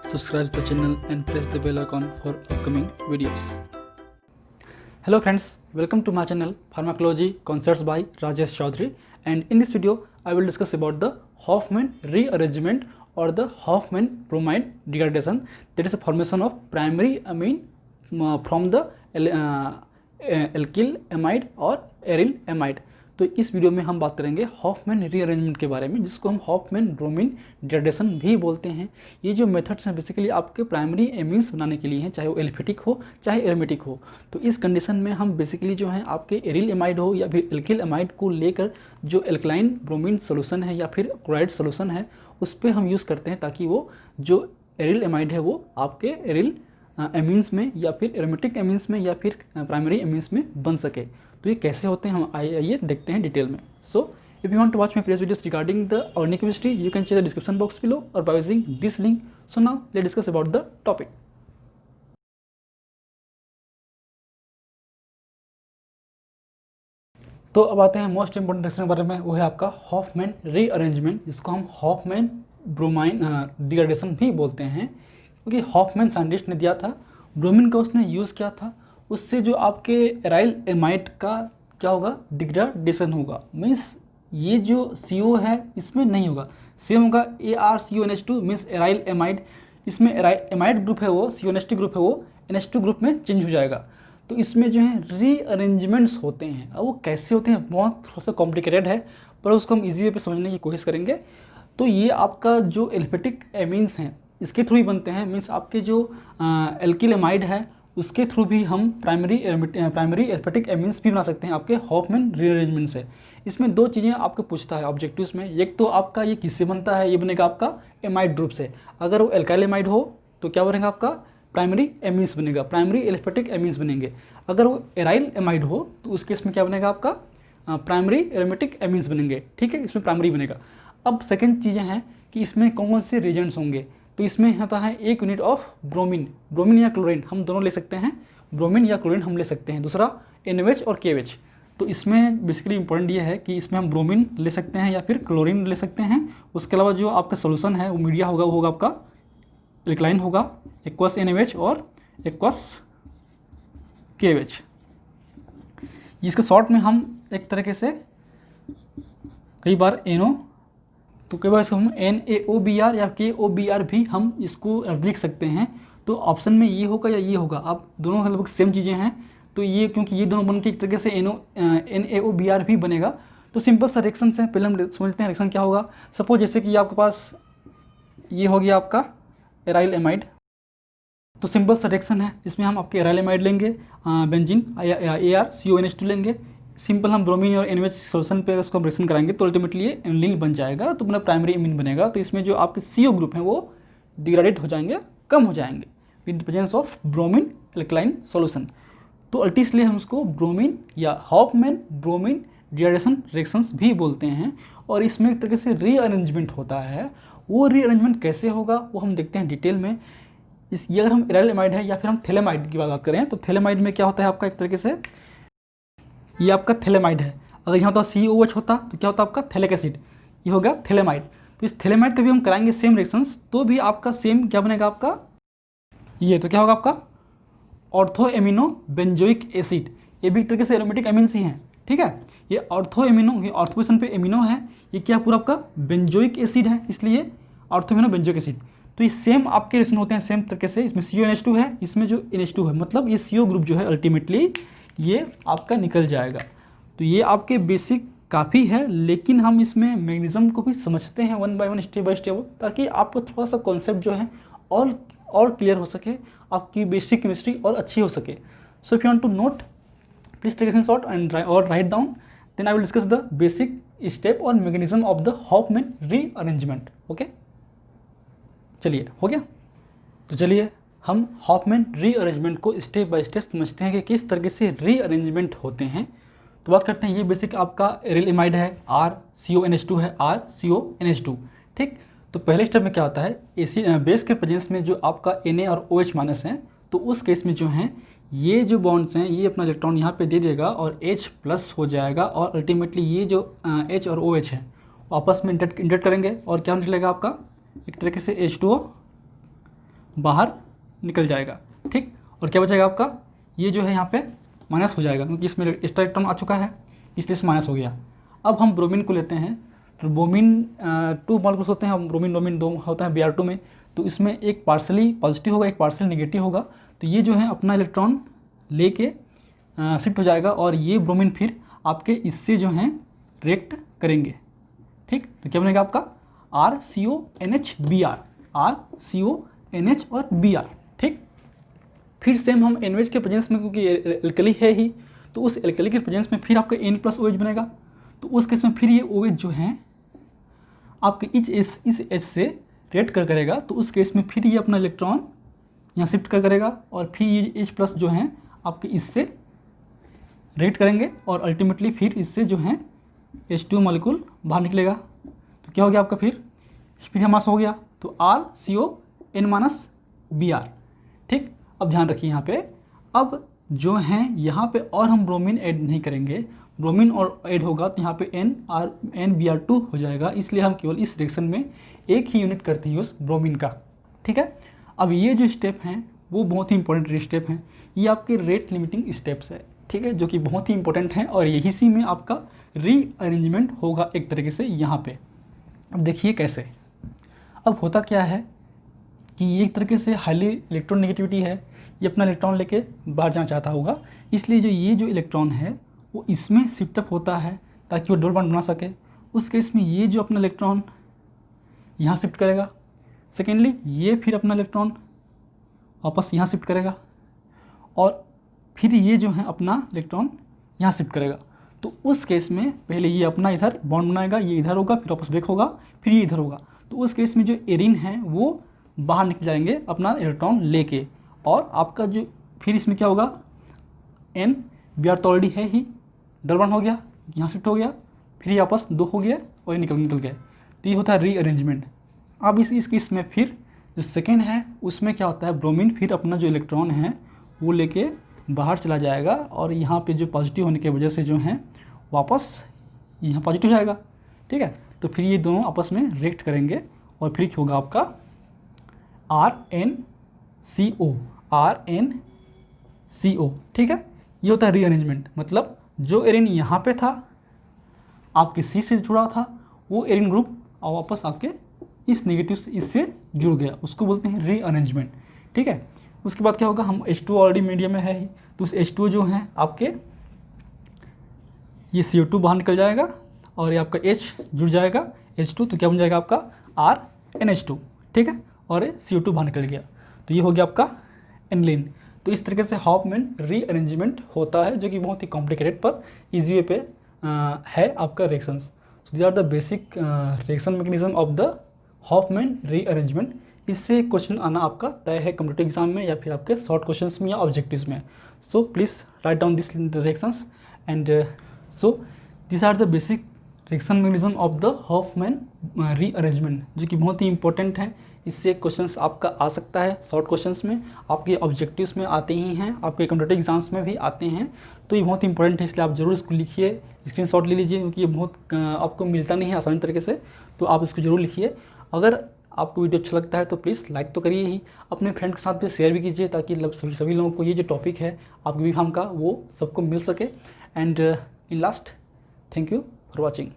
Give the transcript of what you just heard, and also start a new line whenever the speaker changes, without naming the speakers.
subscribe the channel and press the bell icon for upcoming videos. Hello friends, welcome to my channel Pharmacology Concepts by Rajesh Chaudhary, and in this video I will discuss about the Hofmann rearrangement or the Hofmann bromide degradation, that is a formation of primary amine from the alkyl amide और aryl amide. तो इस video में हम बात करेंगे Hoffmann rearrangement के बारे में, जिसको हम हॉफमैन ब्रोमीन डिग्रेडेशन भी बोलते हैं. ये जो मेथड्स हैं बेसिकली आपके प्राइमरी एमीन्स बनाने के लिए हैं, चाहे वो एल्फेटिक हो चाहे एरोमेटिक हो. तो इस कंडीशन में हम बेसिकली जो है आपके एरिल एमाइड हो या फिर एल्किल एमाइड को लेकर जो एल्कलाइन ब्रोमीन सोल्यूशन है या फिर क्लोराइड सोल्यूशन है उस पर हम यूज़ करते हैं, ताकि वो जो एरिल एमाइड है वो आपके एरिल एमीन्स में या फिर एरोमेटिक एमीन्स में या फिर प्राइमरी एमीन्स में बन सके. तो ये कैसे होते हैं हम आइए देखते हैं डिटेल में. So if you want to watch my previous videos regarding the organic chemistry you can check the description box below और by using this link. So now let's discuss about the topic. तो अब आते हैं most important section के बारे में, वो है आपका हॉफमैन रीअरेंजमेंट, जिसको हम हॉफमैन ब्रोमाइन डिग्रेडेशन भी बोलते हैं, क्योंकि हॉफमैन साइंटिस्ट ने दिया था, ब्रोमीन का उसने यूज़ किया था, उससे जो आपके एराइल एमाइड का क्या होगा, डिग्रेडेशन होगा. मीन्स ये जो CO है इसमें नहीं होगा, सेम होगा ArCONH2 मीन्स एराइल एमाइड. इसमें एमाइड ग्रुप है वो CONH2 ग्रुप है वो NH2 ग्रुप में चेंज हो जाएगा. तो इसमें जो है रीअरेंजमेंट्स होते हैं. अब वो कैसे होते हैं बहुत थोड़ा सा कॉम्प्लिकेटेड है, पर उसको हम ईजी वे पे समझने की कोशिश करेंगे. तो ये आपका जो एल्फेटिक एमीन्स हैं इसके थ्रू ही बनते हैं. मीन्स आपके जो एल्किल एमाइड है उसके थ्रू भी हम प्राइमरी एल्फेटिक एमीन्स भी बना सकते हैं आपके हॉफमैन रीअरेंजमेंट से. इसमें दो चीज़ें आपको पूछता है ऑब्जेक्टिव्स में. एक तो आपका ये किससे बनता है, ये बनेगा आपका एमाइड ग्रुप से. अगर वो एल्काइल एमाइड हो तो क्या बनेगा आपका प्राइमरी एमीन्स बनेगा, प्राइमरी एल्फेटिक एमीन्स बनेंगे. अगर वो एराइल एमाइड हो तो उस केस में क्या बनेगा आपका प्राइमरी एरोमेटिक एमीन्स बनेंगे. ठीक है, इसमें प्राइमरी बनेगा. अब सेकेंड चीज़ें हैं कि इसमें कौन कौन से रिएजेंट्स होंगे. तो इसमें होता है एक यूनिट ऑफ ब्रोमीन या क्लोरीन, हम दोनों ले सकते हैं, ब्रोमीन या क्लोरीन हम ले सकते हैं. दूसरा NaOH और KOH. तो इसमें बेसिकली इंपॉर्टेंट ये है कि इसमें हम ब्रोमीन ले सकते हैं या फिर क्लोरीन ले सकते हैं. उसके अलावा जो आपका सोल्यूशन है वो मीडिया होगा, वो होगा आपका एल्कलाइन होगा, एक्वस NaOH और एक्वस KOH. इसके शॉर्ट में हम एक तरीके से कई बार तो कई बार इसको हम NaOBr या KOBr भी हम इसको लिख सकते हैं. तो ऑप्शन में ये होगा या ये होगा, आप दोनों लगभग सेम चीज़ें हैं. तो ये क्योंकि ये दोनों बन के एक तरीके से NaOBr भी बनेगा. तो सिंपल सा रिएक्शन है, पहले हम समझते हैं रिएक्शन क्या होगा. सपोज जैसे कि आपके पास ये हो गया आपका एराइल एमाइड. तो सिंपल सा रिएक्शन है, इसमें हम आपके एराइल एमाइड लेंगे, बेंजीन ArCONH2 लेंगे. सिंपल हम ब्रोमीन और NaOH सोल्यूशन पे उसको रिएक्शन कराएंगे तो अल्टीमेटली ये एनिलीन बन जाएगा, तो अपना प्राइमरी एमीन बनेगा. तो इसमें जो आपके CO ग्रुप हैं वो डिग्रेडेड हो जाएंगे, कम हो जाएंगे with presence of bromine alkaline solution. तो अल्टीसली हम उसको ब्रोमीन या हॉफमैन ब्रोमीन डिग्रेडेशन रिएक्शंस भी बोलते हैं. और इसमें एक तरीके से रीअरेंजमेंट होता है. वो रीअरेंजमेंट कैसे होगा वो हम देखते हैं डिटेल में. ये अगर हम एराइल एमाइड है या फिर हम थैलेमाइड की बात करें तो थैलेमाइड में क्या होता है आपका, एक तरीके से ये आपका थैलेमाइड है. अगर यहाँ होता COOH होता तो क्या होता आपका थैलिक एसिड, ये होगा थैलेमाइड. तो इस थैलेमाइड का भी हम कराएंगे सेम रिएक्शंस, तो भी आपका सेम क्या बनेगा आपका, ये तो क्या होगा आपका ऑर्थो एमिनो बेंजोइक एसिड. ये भी एक तरीके से एरोमेटिक एमीन्स ही हैं. ठीक है, ये ऑर्थो एमिनो, ये ऑर्थो पोजीशन पे एमिनो है, ये क्या पूरा आपका बेंजोइक एसिड है, इसलिए ऑर्थो एमिनो बेंजोइक एसिड. तो ये सेम आपके रिएक्शन होते हैं सेम तरीके से. इसमें CONH2 है, इसमें जो NH2 है, मतलब ये CO ग्रुप जो है अल्टीमेटली ये आपका निकल जाएगा. तो ये आपके बेसिक काफ़ी है, लेकिन हम इसमें मैग्नीशियम को भी समझते हैं one by one, step by step, ताकि आपको थोड़ा सा कॉन्सेप्ट जो है और क्लियर हो सके, आपकी बेसिक केमिस्ट्री और अच्छी हो सके. So if you want to note please take shot and और write down, then I will discuss the basic step और mechanism of the Hoffmann rearrangement. Okay, चलिए हो गया. तो चलिए हम हॉफमैन रीअरेंजमेंट को स्टेप बाय स्टेप समझते हैं कि किस तरीके से रीअरेंजमेंट होते हैं. तो बात करते हैं, ये बेसिक आपका एरिल एमाइड है, RCONH2 है, RCONH2. ठीक, तो पहले स्टेप में क्या होता है, बेस के प्रेजेंस में जो आपका Na और OH माइनस हैं, तो उस केस में जो हैं ये जो बॉन्ड्स हैं ये अपना इलेक्ट्रॉन यहाँ पे दे देगा और H प्लस हो जाएगा, और अल्टीमेटली ये जो H और OH है आपस में इंटरेक्ट करेंगे और क्या निकलेगा आपका एक तरीके से H2O बाहर निकल जाएगा, ठीक। और क्या बचेगा आपका, ये जो है यहाँ पे माइनस हो जाएगा क्योंकि इसमें एक्स्ट्रा इलेक्ट्रॉन आ चुका है, इसलिए से माइनस हो गया। अब हम ब्रोमीन को लेते हैं, तो ब्रोमीन 2 मॉलिक्यूल्स होते हैं, ब्रोमीन 2 होता है Br2 में, तो इसमें एक पार्सली पॉजिटिव होगा, एक पार्सली नेगेटिव होगा। तो ये जो है अपना इलेक्ट्रॉन लेके शिफ्ट हो जाएगा और ये ब्रोमीन फिर आपके इससे जो हैं रिएक्ट करेंगे, ठीक। तो क्या बनेगा आपका RCONH Br, RCONH और Br, ठीक। फिर सेम हम NOH के प्रेजेंस में, क्योंकि एल्कली है ही, तो उस एल्कली के प्रेजेंस में फिर आपका N+OH बनेगा। तो उस केस में फिर ये OH जो हैं आपके इस H से रिएक्ट करेगा, तो उस केस में फिर ये अपना इलेक्ट्रॉन यहाँ शिफ्ट करेगा और फिर ये H+ जो हैं आपके इससे रिएक्ट करेंगे और अल्टीमेटली फिर इससे जो हैं H2 मॉलिक्यूल बाहर निकलेगा। तो क्या हो गया आपका, फिर हमारा हो गया तो RCON- Br, ठीक। अब ध्यान रखिए यहाँ पे, अब जो हैं यहाँ पे और हम ब्रोमीन ऐड नहीं करेंगे, ब्रोमीन और ऐड होगा तो यहाँ पे NBr2 हो जाएगा, इसलिए हम केवल इस रिएक्शन में एक ही यूनिट करते हैं उस ब्रोमीन का, ठीक है। अब ये जो स्टेप हैं वो बहुत ही इंपॉर्टेंट स्टेप हैं, ये आपके रेट लिमिटिंग स्टेप्स है, ठीक है, जो कि बहुत ही इंपॉर्टेंट हैं और यही सी में आपका रीअरेंजमेंट होगा एक तरीके से यहाँ पे। अब देखिए कैसे, अब होता क्या है कि ये एक तरीके से हाईली इलेक्ट्रोनेगेटिविटी है, ये अपना इलेक्ट्रॉन लेके बाहर जाना चाहता होगा, इसलिए ये जो इलेक्ट्रॉन है वो इसमें शिफ्ट अप होता है ताकि वो डबल बॉन्ड बना सके। उस केस में ये जो अपना इलेक्ट्रॉन यहाँ शिफ्ट करेगा, सेकेंडली ये फिर अपना इलेक्ट्रॉन वापस यहाँ शिफ्ट करेगा और फिर ये जो है अपना इलेक्ट्रॉन यहाँ शिफ्ट करेगा। तो उस केस में पहले ये अपना इधर बॉन्ड बनाएगा, ये इधर होगा, फिर वापस बैक होगा, फिर ये इधर होगा। तो उस केस में जो एरिन है वो बाहर निकल जाएंगे अपना इलेक्ट्रॉन लेके, और आपका जो फिर इसमें क्या होगा, NBr तो ऑलरेडी है ही, डबल बॉन्ड हो गया, यहाँ शिफ्ट हो गया, फिर ये वापस 2 हो गया और ये निकल गए। तो ये होता है रीअरेंजमेंट। अब इस केस में फिर जो सेकेंड है उसमें क्या होता है, ब्रोमीन फिर अपना जो इलेक्ट्रॉन है वो लेके बाहर चला जाएगा और यहाँ पे जो पॉजिटिव होने की वजह से जो है वापस यहाँ पॉजिटिव हो जाएगा, ठीक है। तो फिर ये दोनों आपस में रिएक्ट करेंगे और फिर क्या होगा आपका RNCO, ठीक है। ये होता है रीअरेंजमेंट, मतलब जो एरिन यहाँ पे था आपके C से जुड़ा था, वो एरिन ग्रुप और वापस आपके इस नेगेटिव से इससे जुड़ गया, उसको बोलते हैं रीअरेंजमेंट, ठीक है। उसके बाद क्या होगा, हम H2 ऑलरेडी मीडियम में है ही, तो उस H2 जो है आपके ये CO2 बाहर निकल जाएगा और ये आपका H जुड़ जाएगा H2, तो क्या बन जाएगा आपका RNH2, ठीक है, और ये CO2 बाहर निकल गया, तो ये हो गया आपका एनलिन। तो इस तरीके से हॉफमैन रीअरेंजमेंट होता है, जो कि बहुत ही कॉम्प्लिकेटेड पर ईजी वे पे है आपका reactions. So these are the basic reaction mechanism of the Hoffmann rearrangement. इससे क्वेश्चन आना आपका तय है कॉम्पिटिटिव एग्जाम में या फिर आपके शॉर्ट क्वेश्चंस में या ऑब्जेक्टिव्स में। So please write down this reactions and so this are the basic reaction mechanism of the Hoffmann rearrangement, जो कि बहुत ही इंपॉर्टेंट है। इससे क्वेश्चंस आपका आ सकता है शॉर्ट क्वेश्चंस में, आपके ऑब्जेक्टिव्स में आते ही हैं, आपके कॉम्पिटिटिव एग्जाम्स में भी आते हैं। तो ये बहुत इंपॉर्टेंट है, इसलिए आप ज़रूर इसको लिखिए, स्क्रीनशॉट ले लीजिए, क्योंकि ये बहुत आपको मिलता नहीं है आसानी तरीके से, तो आप इसको ज़रूर लिखिए। अगर आपको वीडियो अच्छा लगता है तो प्लीज़ लाइक तो करिए ही, अपने फ्रेंड के साथ भी शेयर भी कीजिए, ताकि सभी लोगों को ये जो टॉपिक है आपके भी हम का वो सबको मिल सके। And in last, thank you for watching.